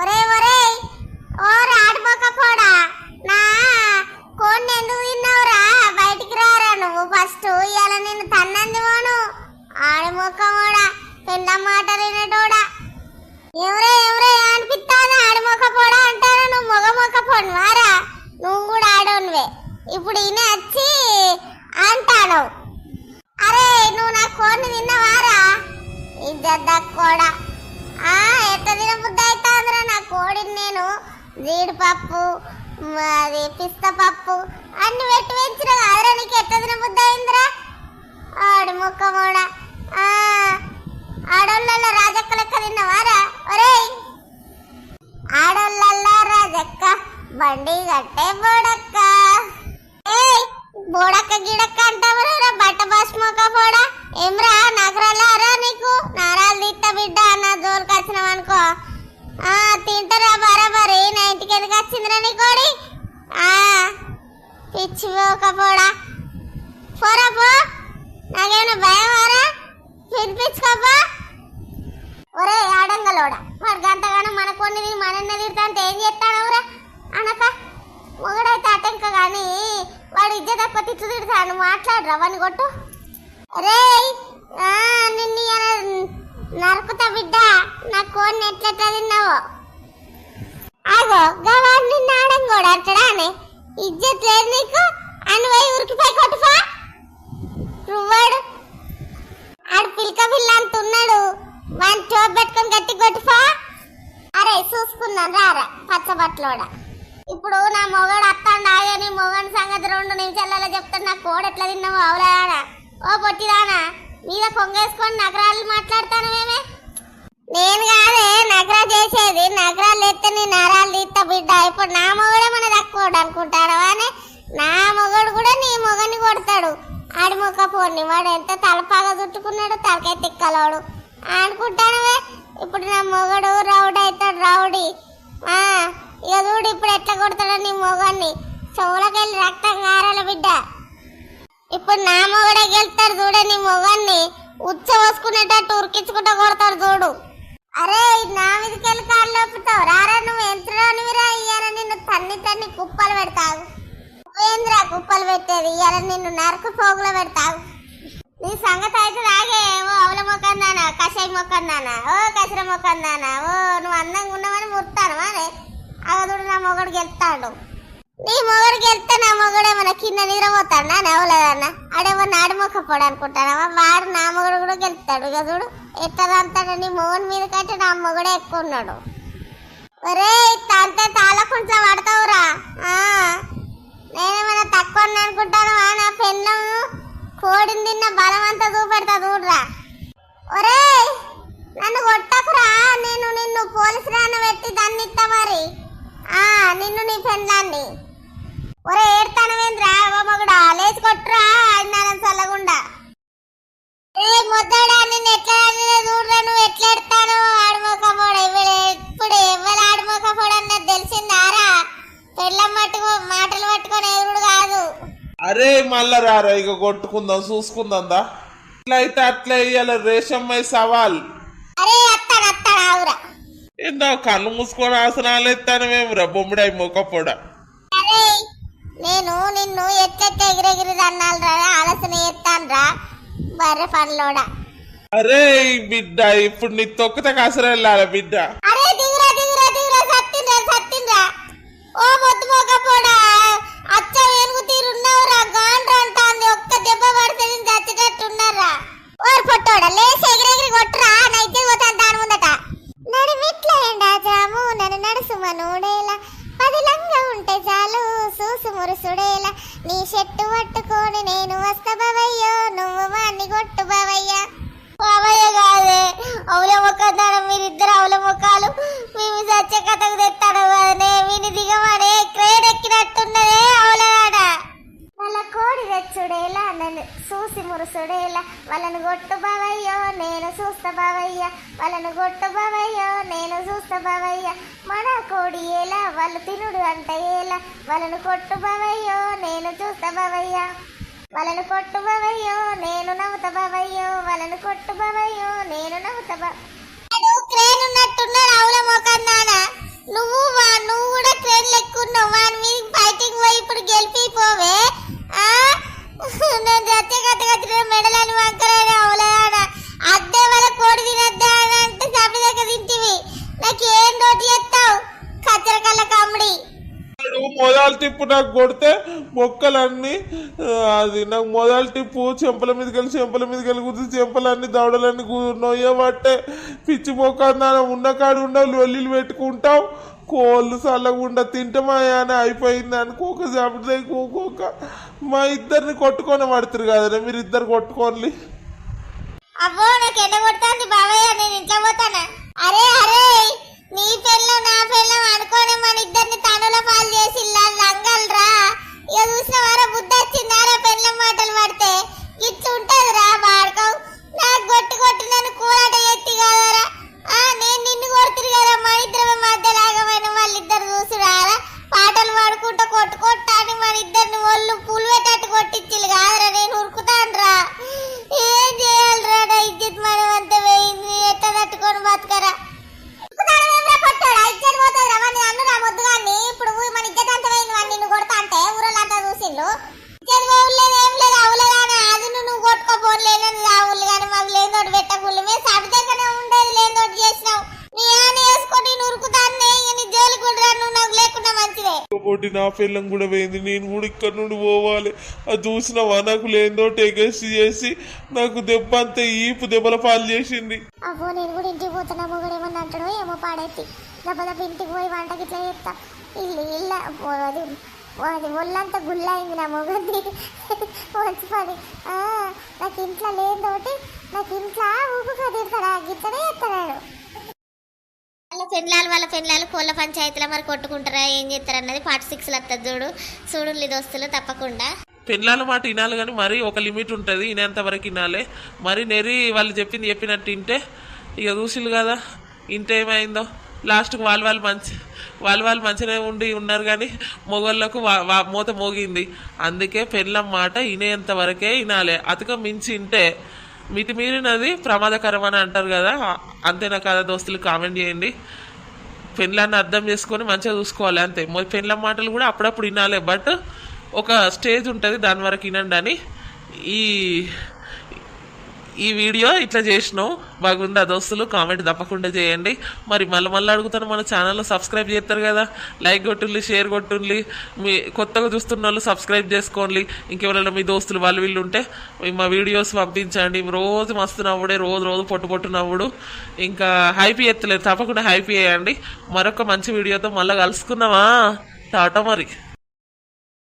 ఒరే ఒరే ఓ రాడిపోకపోడా నా కోడిని ఎందుకు తిన్నావురా? బయటికి రారా నువ్వు ఫస్ట్. ఇవాళ నిన్ను తన్నంది పోను ఆడిమొక్కమోడా పెండ మాటలు వినేటోడా. ఎవరే ఎవరే అనిపిస్తాదా ఆడిమొక్కపోడా అంటారా? నువ్వు మొగమొక్కపోను వారా, నువ్వు కూడా ఆడోనువే. ఇప్పుడు ఈయన వచ్చి అంటాను అరే నువ్వు నా కోడిని తిన్నవారా? ఇజ్జత్ దక్కోడా ఎట్ట తినబుద్ధి అవుతుందిరా నా కోడిని. నేను జీడిపప్పు అది పిస్తా పప్పు అన్ని పెట్టి పెంచిన కాదురా, నీకు ఎట్ట తినబుద్ధి అయిందిరా? ఆడి ముక్కమోడా ఆడోళ్ళ రాజక్క లెక్క తిన్నవారా? ఒరేయ్ ఆడోళ్ళ రాజక్క బండి గట్టే బోడక్క. ఏయ్ బోడక్క గిడక్క అంటావరా బట్ట బాస్ మొక్క పోడా. ఏమ్రా నగరాలారా నీకు నారాలు తీస్తా బిడ్డ అన్న జోలికి వచ్చినావనుకో తింటారా బరాబరి. నా ఇంటికి ఎందుకు వచ్చిందిరా నీ కోడి? పిచ్చి పోకపోడా పోరా పో, నాకేమైనా భయం వారా? పిలిపించుకోపా. ఒరే ఆడంగలోడా మరి గంటగానో మన కొన్ని మనన్న తిడతా అంటే ఏం చేస్తానవురా అనక మొగడైతే అటెంక కానీ వాడు ఇజ్జత తక్కువ తిట్టు తిడతాను. మాట్లాడరా వాడిని కొట్టు. రే నిన్ను నరుకుతా బిడ్డ, నా కోడిని ఎట్లెట్లా తిన్నావో. ఆగో గవాడు నిన్ను ఆడంగోడు అంటాడా అని ఇజ్జత్ లేదు నీకు అని పోయి ఉరికిపోయి కొట్టుపా. నువ్వాడు ఆడు పిల్క పిల్ల అంత ఉన్నాడు, వాడిని చోటు పెట్టుకొని గట్టి కొట్టుపా. అరే చూసుకున్నాను రారా పచ్చబట్లోడా. ఇప్పుడు నా మొగడు అత్తాడు ఆగని మొగని సంగతి 2 నిమిషాలలో చెప్తాడు. నా కోడి ఎట్లా తిన్నావు అవులానా? ఓ పొట్టిదానా మీద కొంగేసుకొని నగరాలు మాట్లాడతానమేమే? నేను కాదే నగరా చేసేది, నగరాలు ఎత్తే నీ నరాలు తీస్తా బిడ్డ. ఇప్పుడు నా మొగడే మన తక్కువడు అనుకుంటారా? అని నా మొగడు కూడా నీ మొగని కొడతాడు. ఆడి మొక్క పోని వాడు ఎంత తలపాగా చుట్టుకున్నాడు, తలకాయ తిక్కలోడు అనుకుంటానవే. ఇప్పుడు నా మొగడు రౌడీ అవుతాడు రౌడీ. ఇక చూడు ఇప్పుడు ఎట్లా కొడతాడు నీ మొగాన్ని, చెవులకెళ్ళి రక్తం కారాల బిడ్డ. ఇప్పుడు నా మొగడే గెలుతాడు చూడే నీ మొగాన్ని, ఉచ్చ పోసుకునేటట్టు ఉరికించుకుంటా కొడతాడు చూడు. అరే నా మీదకెళ్ళి కాళ్ళు లోపుతావు రారా? నువ్వు ఎంతరానివిరా? ఇయ్యాల నిన్ను తన్ని కుప్పలు పెడతావు. నువ్వేంద్రా కుప్పలు పెట్టేది? ఇయ్యాల నిన్ను నరకు పోగులో పెడతావు. నీ సంగతి అయితే రాగే. ఓ అవల మొక్కందానా, కషాయి మొక్కందానా, ఓ కసిర మొక్కందానా, ఓ నువ్వు అందంగా ఉన్నావని ముడతాను అనే అగదుడు నా మొగడు గెలుతాడు. నీ మొగడు గెలిస్తే నా మొగడే మన కింద నిద్రపోతాడు నా నవ్వలేదన్న. ఆడేమో నాడి మొక్కపోడు అనుకుంటానవా? వాడు నా మొగడు కూడా గెలుతాడు. ఇక చూడు ఎట్లా అంటాడు నీ మొగని మీద కంటే నా మొగడే ఎక్కువ ఉన్నాడు. ఒరే తంతే తాళకుంటా పడతావురా. నేనేమైనా తక్కువ అనుకుంటానవా? నా పెన్ను కోడిని తిన్న బలం అంతా చూపెడతా చూడరా. ఒరే నన్ను కొట్టకురా, నేను నిన్ను పోలీసు రాన పెట్టి దాన్ని ఇస్తా మరి నిన్ను నీ పెన్లాన్ని. ఒరే ఏడతానవేంద్రా మొగడా లేచి కొట్టురా అన్నాను చల్లగుండా. ఏ మొద్దడా నిన్ను ఎట్లా చూడరా, నువ్వు ఎట్లా ఎడతాను ఆడుమోకపోడ. ఇప్పుడు ఎవరు ఆడుమోకపోడ అన్నది తెలిసిందారా? పెళ్ళం మాటలు పట్టుకొని ఎదురుడు కాదు. అరే మళ్ళా రారా ఇక కొట్టుకుందాం చూసుకుందా. ఇట్లా అయితే అట్లా ఇయ్యాల రేషమ్మయ్య సవాల్. అరే అత్తాడు ఆవురా. ఏందా కళ్ళు మూసుకొని ఆసనాలు ఎత్తాను మేము బొమ్మిడాయి మొక్కపోడ. అరే నేను నిన్ను ఎట్లెట్ట ఎగిరెగిరి అన్నాను రా, ఆలోచన ఎత్తాను రా బర్రె పనిలోడా. అరే బిడ్డ ఇప్పుడు నీ తొక్కితే కసర వెళ్ళాలి బిడ్డ. అరే దిగురా దిగురా దిగురా సత్తిండ్రా ఓ మొద్దు మొక్కపోడా. అచ్చ ఏనుగు తీరున్నావురా, గాండ్రా అంటాంది. ఒక్క దెబ్బ పడితే నేను చచ్చినట్టున్నారా. ఓరు పొట్టోడా లేచి ఎగిరెగిరి కొట్టురా, నా ఇద్దరు పోతాను దాని ముందట. నడిమిట్ల ఎండా జాము నన్ను నడుసుమనుడేలా, పదిలంగా ఉంటే చాలు సూసు మురుసుడేలా. నీ చెట్టు పట్టుకొని నేను వస్తా బావయ్యో, నువ్వు వాణ్ణి కొట్టు బావయ్యా. బావయ్య కాదే అవుల మొక్కదాన, మీరిద్దరు అవుల మొక్కలు మేము సత్య కథకు తెస్తాను కదనే. విని దిగమనే క్రేడ్ ఎక్కినట్టున్నదే అవులవాడ. వాళ్ళ కోడి తెచ్చుడేలా, నన్ను చూసి మురుసుడేలా. వాళ్ళను కొట్టు బావయ్యో నేను చూస్తా బావయ్య, వాళ్ళను కొట్టు బావయ్యో నేను చూస్తా బావయ్య. మన కోడి ఎలా వాళ్ళు తినుడు అంట ఎలా, వాళ్ళను కొట్టు బావయ్యో నేను చూస్తా బావయ్య. వాళ్ళను కొట్టు బావయ్యో నేను నవ్వుతా బావయ్యో, వాళ్ళను కొట్టు బావయ్యో నేను నవ్వుతా బా. క్రేన్ ఉన్నట్టున్నాడు అవుల మోకన్నానా. మొదలు టిప్పు నాకు కొడితే మొక్కలన్నీ అది నాకు మొదలు టిప్పు చెంపల మీదకి కూర్చొని చెంపలన్నీ దవడలన్నీ నొయ్యబట్టే పిచ్చి మొక్క ఉన్న కాడు ఉండవు ఒల్లీలు పెట్టుకుంటావు కోళ్ళు చల్లకుండా తింటమాయా అని అయిపోయింది అనుకోక కోకోక మా ఇద్దరిని కొట్టుకొని పడుతురు కదా మీరు ఇద్దరు కొట్టుకోండి. అబ్బో నాకు ఎండ కొడుతుంది బావయ్య, నేను ఇంట్లో పోతానా? అరే అరే, నీ పెళ్ళం నా పెళ్ళం అనుకోని మన ఇద్దరిని తనుల పాలు చేసి లంగలరా. ఇక చూసిన వారా బుద్ధి వచ్చిందారా పెళ్ళం మాటలు పడితే ఇట్లా ఉంటది రా వాడుకో. నాకు కొట్టి నన్ను కూరాట ఎత్తి కదరా. నేను నిన్ను కొడుతురు కదా, మన ఇద్దరు మధ్యలాగమైన వాళ్ళిద్దరు చూసురారా పాటలు పాడుకుంటూ కొట్టుకొట్టాని మన ఇద్దరిని ఒళ్ళు పూలు పెట్టట్టు కొట్టించిల్లు కాదురా. నేను ఉరుకుతాను రా, ఏం చేయాలరా? నా ఇజ్జత్ మనం అంత వేయింది, ఎట్లా తట్టుకొని బతకరా? ఇప్పుడు మన ఇజ్జత్ అంత వేయింది, వాడిని నిన్ను కొడతా అంటే ఊరోళ్ళంతా చూసిండ్రు. ఇజ్జత్ పోవులేదు ఏం లేదు అవులేదా అని అది నువ్వు కొట్టుకోపోలేదని రావులు కానీ మాకు లేదోటి పెట్టకుళ్ళు. మేము సబ్ దగ్గరనే ఉండేది లేదోటి చేసినావు. నీ ఆని వేసుకొని నురుకుతానే నీ జోలికి కూడా నువ్వు నాకు లేకుండా మంచిదే. ఒకటి నా పిల్లం కూడా పోయింది, నేను కూడా ఇక్కడ నుండి పోవాలి. అది చూసినావా నాకు లేదో టెగేసి చేసి నాకు దెబ్బ అంతా ఈపు దెబ్బల పాలు చేసింది. అబ్బో నేను కూడా ఇంటికి పోతున్నా, మొగడు ఏమన్నా అంటాడో ఏమో పాడైతే దెబ్బ ఇంటికి పోయి వంటకి ఇట్లా చేస్తా. అది ఒళ్ళంతా గుళ్ళయింది నా మొగది మంచి పని. నాకు ఇంట్లో లేదోటి, నాకు ఇంట్లో ఊపుగా తిడతాడా గిట్టనే ఎత్తాడు. వాళ్ళ పెళ్ళాలు కోళ్ళ పంచాయతీలో మరి కొట్టుకుంటారా ఏం చేస్తారు అన్నది పార్ట్ 6 వస్తుంది చూడు దోస్తులు తప్పకుండా. పెళ్ళాల మాట వినాలి కానీ మరి ఒక లిమిట్ ఉంటుంది, వినేంత వరకు వినాలి. మరి నెరి వాళ్ళు చెప్పినట్టు వింటే ఇక చూసిలు కదా ఇంత ఏమైందో లాస్ట్కి వాళ్ళు మంచిగా ఉన్నారు కానీ మొగోళ్ళకు మూత మోగింది. అందుకే పెళ్ళం మాట వినేంత వరకే వినాలి, అతక మించి వింటే మితిమీరినది ప్రమాదకరం అని అంటారు కదా. అంతేనా కదా దోస్తులు? కామెంట్ చేయండి. పెళ్ళాన్ని అర్థం చేసుకొని మంచిగా చూసుకోవాలి అంతే. పెళ్ళం మాటలు కూడా అప్పుడప్పుడు వినాలి, బట్ ఒక స్టేజ్ ఉంటుంది దాని వరకు వినండి అని ఈ వీడియో ఇట్లా చేసినావు. బాగుందా దోస్తులు? కామెంట్ తప్పకుండా చేయండి. మరి మళ్ళీ అడుగుతాను, మన ఛానల్లో సబ్స్క్రైబ్ చేస్తారు కదా, లైక్ కొట్టుండి షేర్ కొట్టుండి. మీ కొత్తగా చూస్తున్న వాళ్ళు సబ్స్క్రైబ్ చేసుకోండి. ఇంకెవరైనా మీ దోస్తులు వీళ్ళు ఉంటే మా వీడియోస్ పంపించండి. రోజు మస్తు నవ్వుడే, రోజు పొట్టు నవ్వుడు. ఇంకా హ్యాపీ ఎత్తలేదు, తప్పకుండా హ్యాపీ చేయండి. మరొక మంచి వీడియోతో మళ్ళీ కలుసుకున్నావా? టాటా మరి.